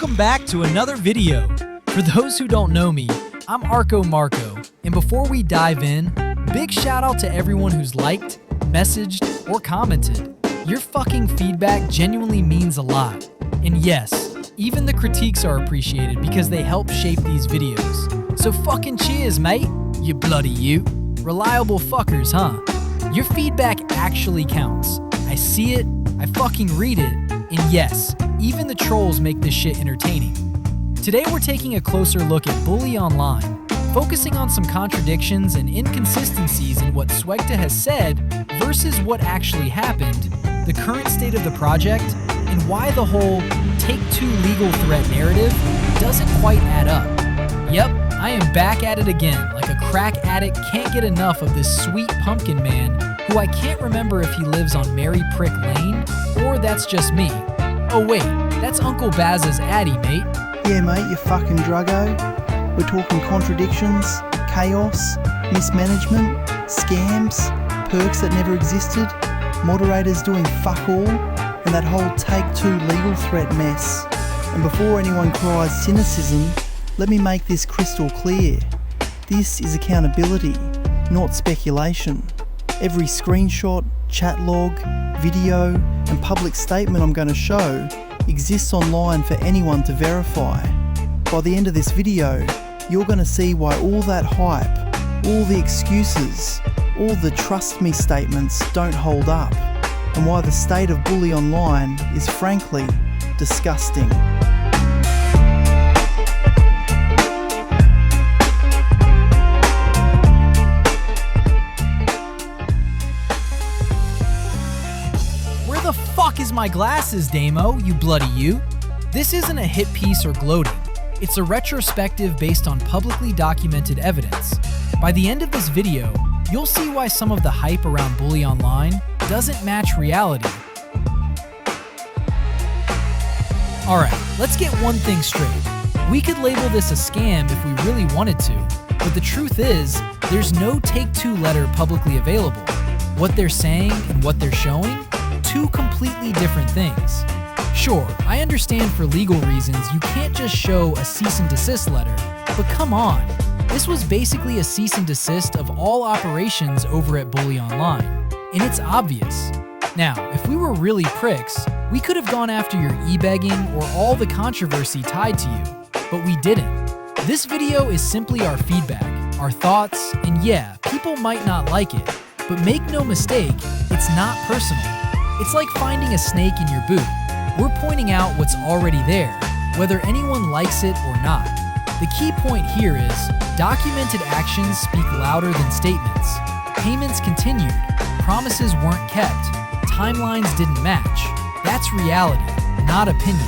Welcome back to another video. For those who don't know me, I'm Arco Marco, and before we dive in, big shout out to everyone who's liked, messaged, or commented. Your fucking feedback genuinely means a lot. And yes, even the critiques are appreciated because they help shape these videos. So fucking cheers, mate, you bloody you. Reliable fuckers, huh? Your feedback actually counts. I see it, I fucking read it, and yes, even the trolls make this shit entertaining. Today we're taking a closer look at Bully Online, focusing on some contradictions and inconsistencies in what Swegta has said versus what actually happened, the current state of the project, and why the whole Take-Two legal threat narrative doesn't quite add up. Yep, I am back at it again, like a crack addict can't get enough of this sweet pumpkin man who I can't remember if he lives on Mary Prick Lane, or that's just me. Oh wait, that's Uncle Baz's Addy, mate. Yeah mate, you fucking druggo. We're talking contradictions, chaos, mismanagement, scams, perks that never existed, moderators doing fuck all, and that whole Take-Two legal threat mess. And before anyone cries cynicism, let me make this crystal clear. This is accountability, not speculation. Every screenshot, chat log, video, and public statement I'm going to show exists online for anyone to verify. By the end of this video, you're going to see why all that hype, all the excuses, all the trust me statements don't hold up, and why the state of Bully Online is frankly disgusting. Where the fuck is my glasses, Damo, you bloody you? This isn't a hit piece or gloating. It's a retrospective based on publicly documented evidence. By the end of this video, you'll see why some of the hype around Bully Online doesn't match reality. Alright, let's get one thing straight. We could label this a scam if we really wanted to, but the truth is, there's no Take-Two letter publicly available. What they're saying and what they're showing, two completely different things. Sure, I understand for legal reasons you can't just show a cease and desist letter, but come on. This was basically a cease and desist of all operations over at Bully Online, and it's obvious. Now, if we were really pricks, we could have gone after your e-begging or all the controversy tied to you, but we didn't. This video is simply our feedback, our thoughts, and yeah, people might not like it, but make no mistake, it's not personal. It's like finding a snake in your boot. We're pointing out what's already there, whether anyone likes it or not. The key point here is, documented actions speak louder than statements. Payments continued, promises weren't kept, timelines didn't match. That's reality, not opinion.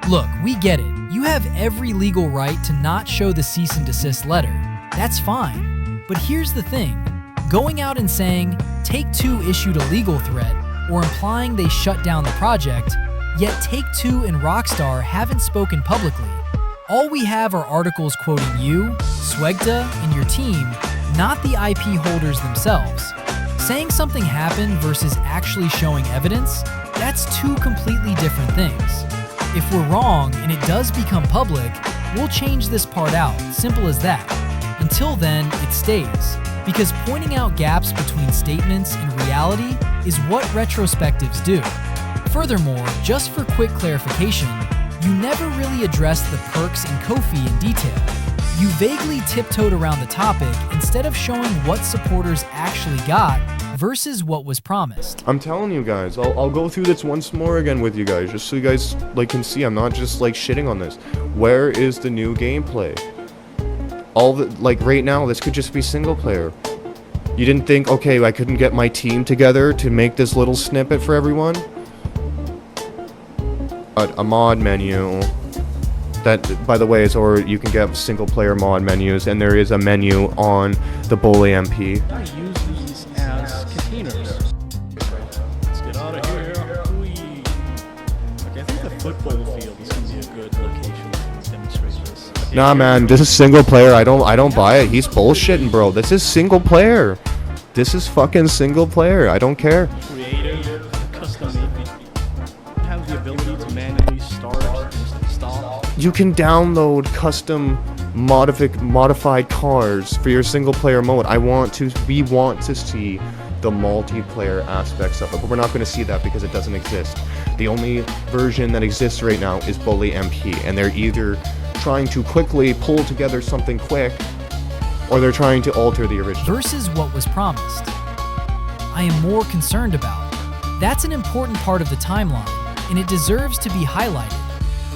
Look, we get it. You have every legal right to not show the cease and desist letter. That's fine. But here's the thing. Going out and saying, Take-Two issued a legal threat, or implying they shut down the project, yet Take-Two and Rockstar haven't spoken publicly. All we have are articles quoting you, Swegta, and your team, not the IP holders themselves. Saying something happened versus actually showing evidence, that's two completely different things. If we're wrong and it does become public, we'll change this part out, simple as that. Until then, it stays, because pointing out gaps between statements and reality is what retrospectives do. Furthermore, just for quick clarification, you never really addressed the perks and Ko-fi in detail. You vaguely tiptoed around the topic instead of showing what supporters actually got versus what was promised. I'm telling you guys, I'll go through this once more again with you guys, just so you guys can see I'm not just shitting on this. Where is the new gameplay? Right now, this could just be single player. You didn't think, okay, I couldn't get my team together to make this little snippet for everyone? A mod menu. That, by the way, is, or you can get single player mod menus, and there is a menu on the Bully MP. I use these as containers. Let's get out of here. Okay, I think the football field is going to be a good location to demonstrate this. Okay, Nah, man, this is single player. I don't buy it. He's bullshitting, bro. This is single player. This is fucking single player. I don't care. Creative, custom made. Have the ability to manually start and stop. You can download custom modified cars for your single player mode. We want to see the multiplayer aspects of it, but we're not going to see that because it doesn't exist. The only version that exists right now is Bully MP, and they're either trying to quickly pull together something quick, or they're trying to alter the original. Versus what was promised. I am more concerned about. That's an important part of the timeline, and it deserves to be highlighted.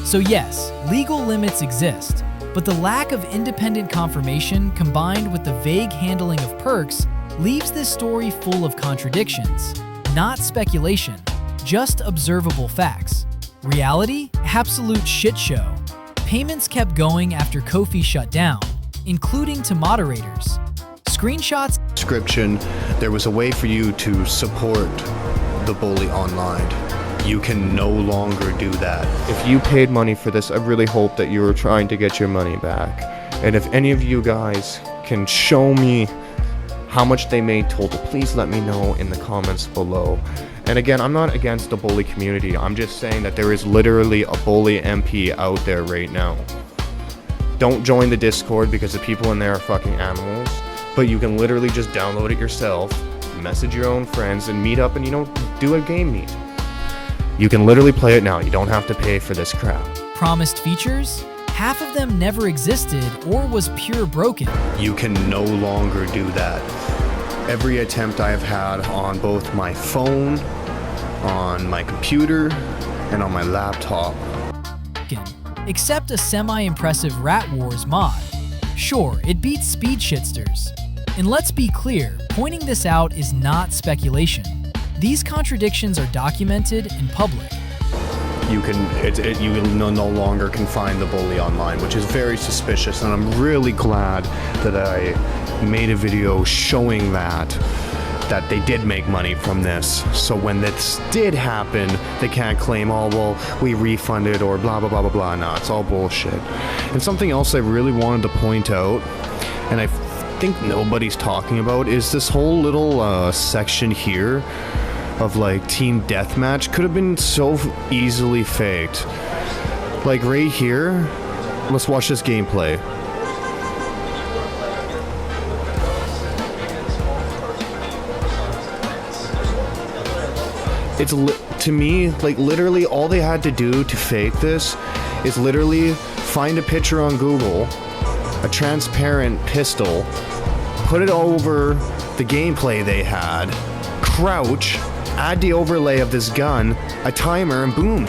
So yes, legal limits exist, but the lack of independent confirmation combined with the vague handling of perks leaves this story full of contradictions. Not speculation, just observable facts. Reality? Absolute shit show. Payments kept going after Ko-fi shut down, including to moderators. Screenshots. Description, there was a way for you to support the Bully online. You can no longer do that. If you paid money for this, I really hope that you were trying to get your money back. And if any of you guys can show me how much they made total, please let me know in the comments below. And again, I'm not against the Bully community. I'm just saying that there is literally a Bully MP out there right now. Don't join the Discord because the people in there are fucking animals. But you can literally just download it yourself, message your own friends, and meet up and, do a game meet. You can literally play it now. You don't have to pay for this crap. Promised features? Half of them never existed or was pure broken. You can no longer do that. Every attempt I have had on both my phone, on my computer, and on my laptop. Except a semi-impressive Rat Wars mod. Sure, it beats Speed Shitsters. And let's be clear, pointing this out is not speculation. These contradictions are documented in public. You no longer can find the Bully online, which is very suspicious, and I'm really glad that I made a video showing that they did make money from this. So when this did happen, they can't claim, oh, well, we refunded or blah, blah, blah, blah, blah. No, it's all bullshit. And something else I really wanted to point out, and I think nobody's talking about, is this whole little section here of like team deathmatch could have been so easily faked. Like right here, let's watch this gameplay. It's to me, like literally all they had to do to fake this is literally find a picture on Google, a transparent pistol, put it over the gameplay they had, crouch, add the overlay of this gun, a timer, and boom.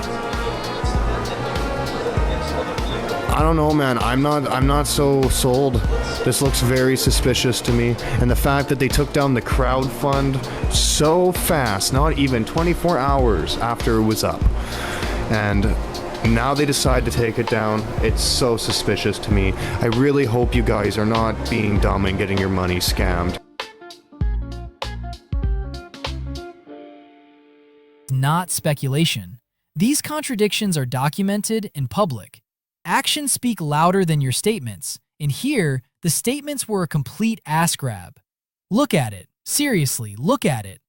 I don't know, man. I'm not so sold. This looks very suspicious to me. And the fact that they took down the crowdfund so fast, not even 24 hours after it was up. And now they decide to take it down. It's so suspicious to me. I really hope you guys are not being dumb and getting your money scammed. Not speculation. These contradictions are documented in public. Actions speak louder than your statements, and here, the statements were a complete ass grab. Look at it. Seriously, look at it.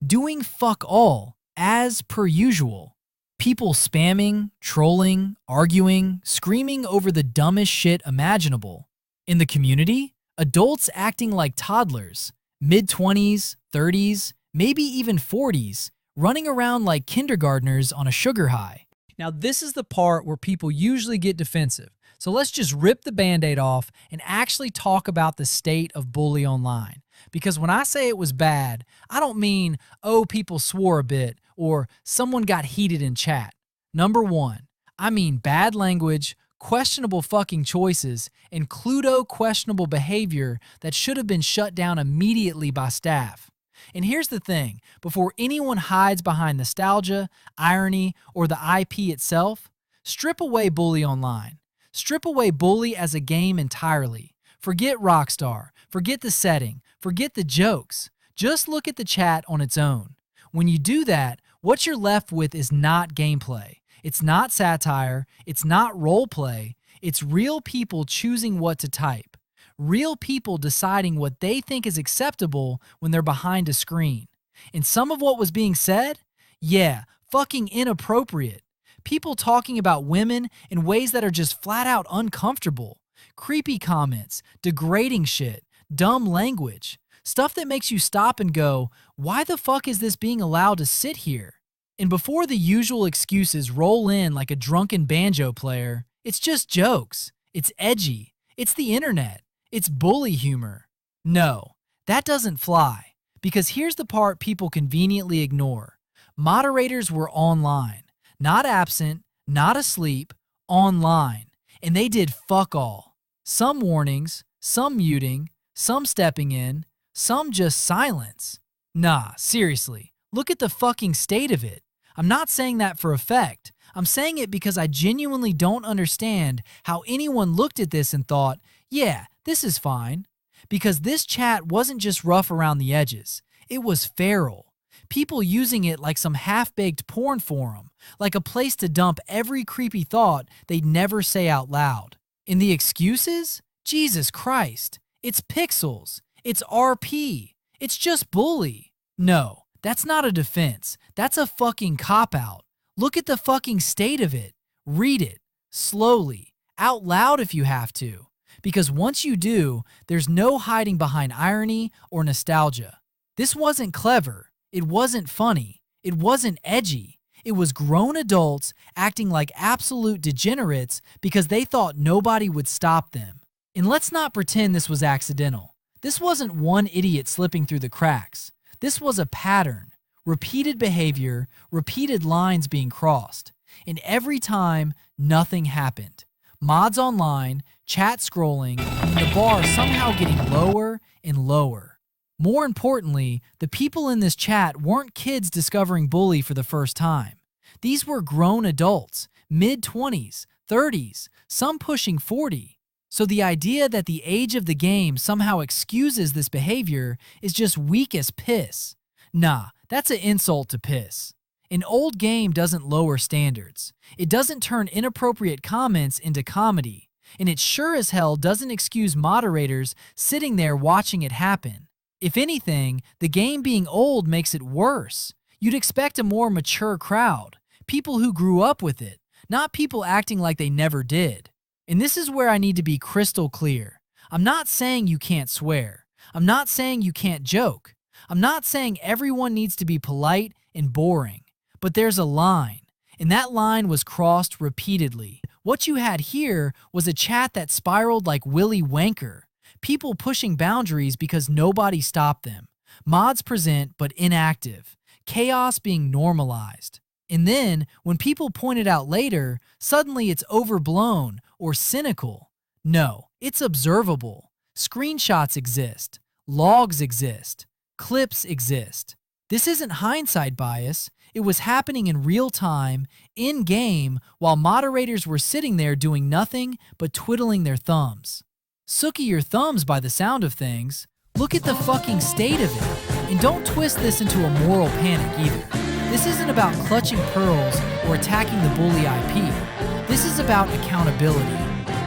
Doing fuck all, as per usual. People spamming, trolling, arguing, screaming over the dumbest shit imaginable. In the community, adults acting like toddlers, mid-20s, 30s, maybe even 40s, running around like kindergartners on a sugar high. Now this is the part where people usually get defensive. So let's just rip the Band-Aid off and actually talk about the state of Bully Online. Because when I say it was bad, I don't mean, oh, people swore a bit or someone got heated in chat. Number one, I mean bad language, questionable fucking choices, and Cluedo questionable behavior that should have been shut down immediately by staff. And here's the thing, before anyone hides behind nostalgia, irony, or the IP itself, strip away Bully Online. Strip away Bully as a game entirely. Forget Rockstar, forget the setting, forget the jokes. Just look at the chat on its own. When you do that, what you're left with is not gameplay. It's not satire, it's not roleplay, it's real people choosing what to type. Real people deciding what they think is acceptable when they're behind a screen. And some of what was being said? Yeah, fucking inappropriate. People talking about women in ways that are just flat out uncomfortable. Creepy comments, degrading shit, dumb language. Stuff that makes you stop and go, why the fuck is this being allowed to sit here? And before the usual excuses roll in like a drunken banjo player, it's just jokes. It's edgy. It's the internet. It's bully humor. No, that doesn't fly. Because here's the part people conveniently ignore. Moderators were online. Not absent, not asleep, online. And they did fuck all. Some warnings, some muting, some stepping in, some just silence. Nah, seriously, look at the fucking state of it. I'm not saying that for effect. I'm saying it because I genuinely don't understand how anyone looked at this and thought, yeah, this is fine. Because this chat wasn't just rough around the edges. It was feral. People using it like some half-baked porn forum, like a place to dump every creepy thought they'd never say out loud. And the excuses? Jesus Christ. It's pixels. It's RP. It's just bully. No, that's not a defense. That's a fucking cop-out. Look at the fucking state of it. Read it. Slowly. Out loud if you have to. Because once you do, there's no hiding behind irony or nostalgia. This wasn't clever. It wasn't funny. It wasn't edgy. It was grown adults acting like absolute degenerates because they thought nobody would stop them. And let's not pretend this was accidental. This wasn't one idiot slipping through the cracks. This was a pattern. Repeated behavior, repeated lines being crossed. And every time, nothing happened. Mods online, chat scrolling, and the bar somehow getting lower and lower. More importantly, the people in this chat weren't kids discovering bully for the first time. These were grown adults, mid-20s, 30s, some pushing 40. So the idea that the age of the game somehow excuses this behavior is just weak as piss. Nah, that's an insult to piss. An old game doesn't lower standards. It doesn't turn inappropriate comments into comedy. And it sure as hell doesn't excuse moderators sitting there watching it happen. If anything, the game being old makes it worse. You'd expect a more mature crowd, people who grew up with it, not people acting like they never did. And this is where I need to be crystal clear. I'm not saying you can't swear. I'm not saying you can't joke. I'm not saying everyone needs to be polite and boring. But there's a line, and that line was crossed repeatedly. What you had here was a chat that spiraled like Willy Wanker. People pushing boundaries because nobody stopped them. Mods present but inactive. Chaos being normalized. And then, when people point it out later, suddenly it's overblown or cynical. No, it's observable. Screenshots exist. Logs exist. Clips exist. This isn't hindsight bias. It was happening in real time, in-game, while moderators were sitting there doing nothing but twiddling their thumbs. Sookie your thumbs by the sound of things. Look at the fucking state of it. And don't twist this into a moral panic either. This isn't about clutching pearls or attacking the bully IP. This is about accountability.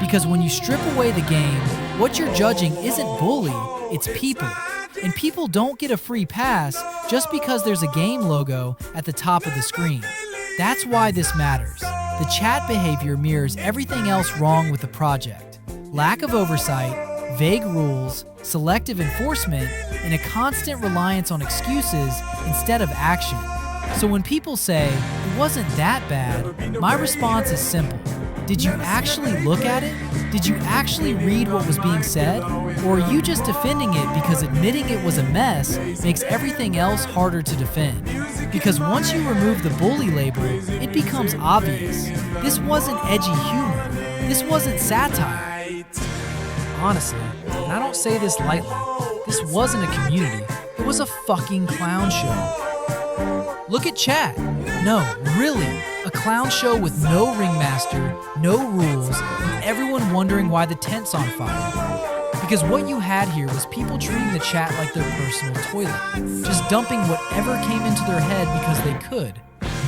Because when you strip away the game, what you're judging isn't bully, it's people. And people don't get a free pass just because there's a game logo at the top of the screen. That's why this matters. The chat behavior mirrors everything else wrong with the project. Lack of oversight, vague rules, selective enforcement, and a constant reliance on excuses instead of action. So when people say, it wasn't that bad, my response is simple. Did you actually look at it? Did you actually read what was being said? Or are you just defending it because admitting it was a mess makes everything else harder to defend? Because once you remove the bully label, it becomes obvious. This wasn't edgy humor. This wasn't satire. Honestly, and I don't say this lightly, this wasn't a community. It was a fucking clown show. Look at chat. No, really, a clown show with no ringmaster, no rules, and everyone wondering why the tent's on fire. Because what you had here was people treating the chat like their personal toilet, just dumping whatever came into their head because they could.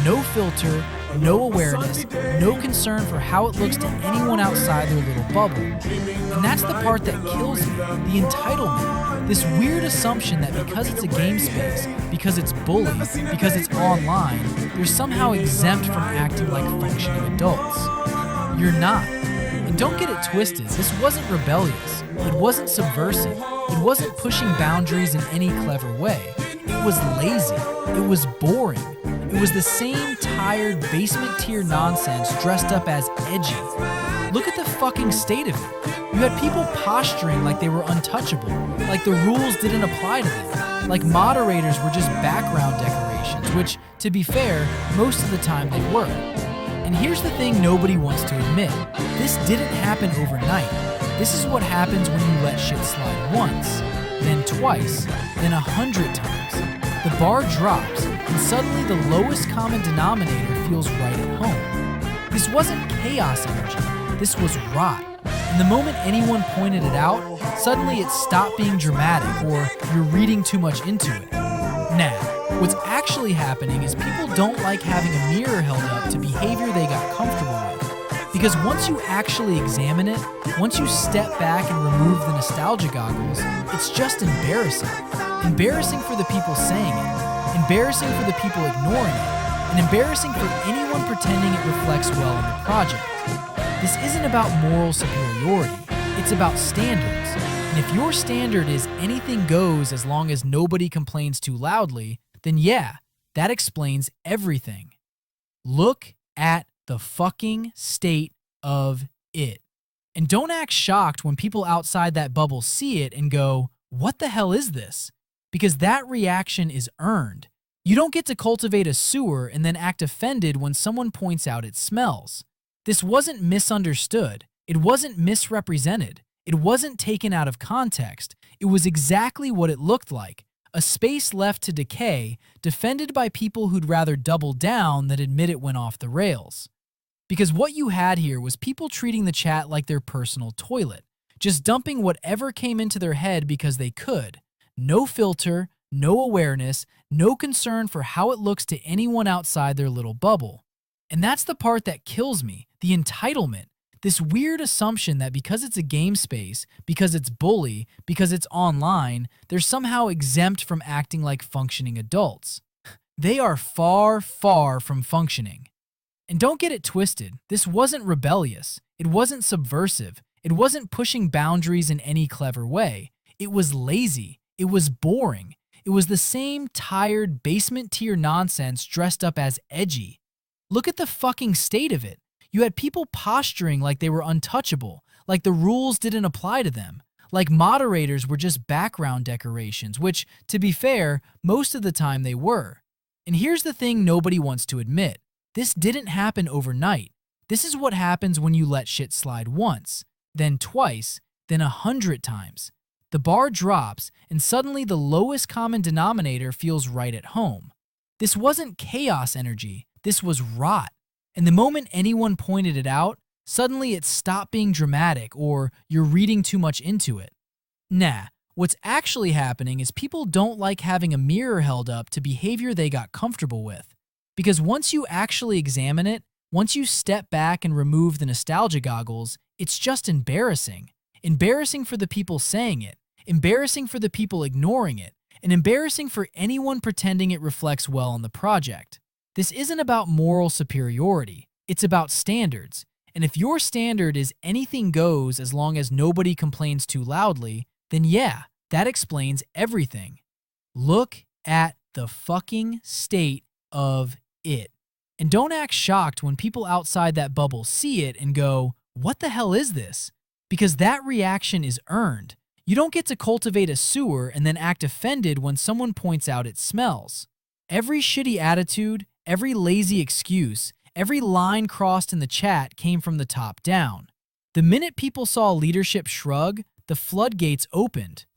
No filter, no awareness, no concern for how it looks to anyone outside their little bubble. And that's the part that kills me, the entitlement. This weird assumption that because it's a game space, because it's bully, because it's online, they're somehow exempt from acting like functioning adults. You're not. And don't get it twisted, this wasn't rebellious. It wasn't subversive. It wasn't pushing boundaries in any clever way. It was lazy. It was boring. It was the same tired basement tier nonsense dressed up as edgy. Look at the fucking state of it. You had people posturing like they were untouchable, like the rules didn't apply to them, like moderators were just background decorations, which, to be fair, most of the time they were. And here's the thing nobody wants to admit. This didn't happen overnight. This is what happens when you let shit slide once, then twice, then 100 times. The bar drops, and suddenly the lowest common denominator feels right at home. This wasn't chaos energy, this was rot. And the moment anyone pointed it out, suddenly it stopped being dramatic or you're reading too much into it. Now, what's actually happening is people don't like having a mirror held up to behavior they got comfortable with. Because once you actually examine it, once you step back and remove the nostalgia goggles, it's just embarrassing. Embarrassing for the people saying it, embarrassing for the people ignoring it, and embarrassing for anyone pretending it reflects well on the project. This isn't about moral superiority, it's about standards. And if your standard is anything goes as long as nobody complains too loudly, then yeah, that explains everything. Look at the fucking state of it. And don't act shocked when people outside that bubble see it and go, "What the hell is this?" Because that reaction is earned. You don't get to cultivate a sewer and then act offended when someone points out it smells. This wasn't misunderstood. It wasn't misrepresented. It wasn't taken out of context. It was exactly what it looked like. A space left to decay, defended by people who'd rather double down than admit it went off the rails. Because what you had here was people treating the chat like their personal toilet, just dumping whatever came into their head because they could. No filter, no awareness, no concern for how it looks to anyone outside their little bubble. And that's the part that kills me, the entitlement. This weird assumption that because it's a game space, because it's bully, because it's online, they're somehow exempt from acting like functioning adults. They are far, far from functioning. And don't get it twisted, this wasn't rebellious, it wasn't subversive, it wasn't pushing boundaries in any clever way. It was lazy, it was boring, it was the same tired basement tier nonsense dressed up as edgy. Look at the fucking state of it. You had people posturing like they were untouchable, like the rules didn't apply to them, like moderators were just background decorations, which, to be fair, most of the time they were. And here's the thing nobody wants to admit. This didn't happen overnight. This is what happens when you let shit slide once, then twice, then 100 times. The bar drops, and suddenly the lowest common denominator feels right at home. This wasn't chaos energy, this was rot. And the moment anyone pointed it out, suddenly it stopped being dramatic or you're reading too much into it. Nah, what's actually happening is people don't like having a mirror held up to behavior they got comfortable with. Because once you actually examine it, once you step back and remove the nostalgia goggles, it's just embarrassing. Embarrassing for the people saying it, embarrassing for the people ignoring it, and embarrassing for anyone pretending it reflects well on the project. This isn't about moral superiority, it's about standards. And if your standard is anything goes as long as nobody complains too loudly, then yeah, that explains everything. Look at the fucking state of it. And don't act shocked when people outside that bubble see it and go, "What the hell is this?" Because that reaction is earned. You don't get to cultivate a sewer and then act offended when someone points out it smells. Every shitty attitude, every lazy excuse, every line crossed in the chat came from the top down. The minute people saw leadership shrug, the floodgates opened.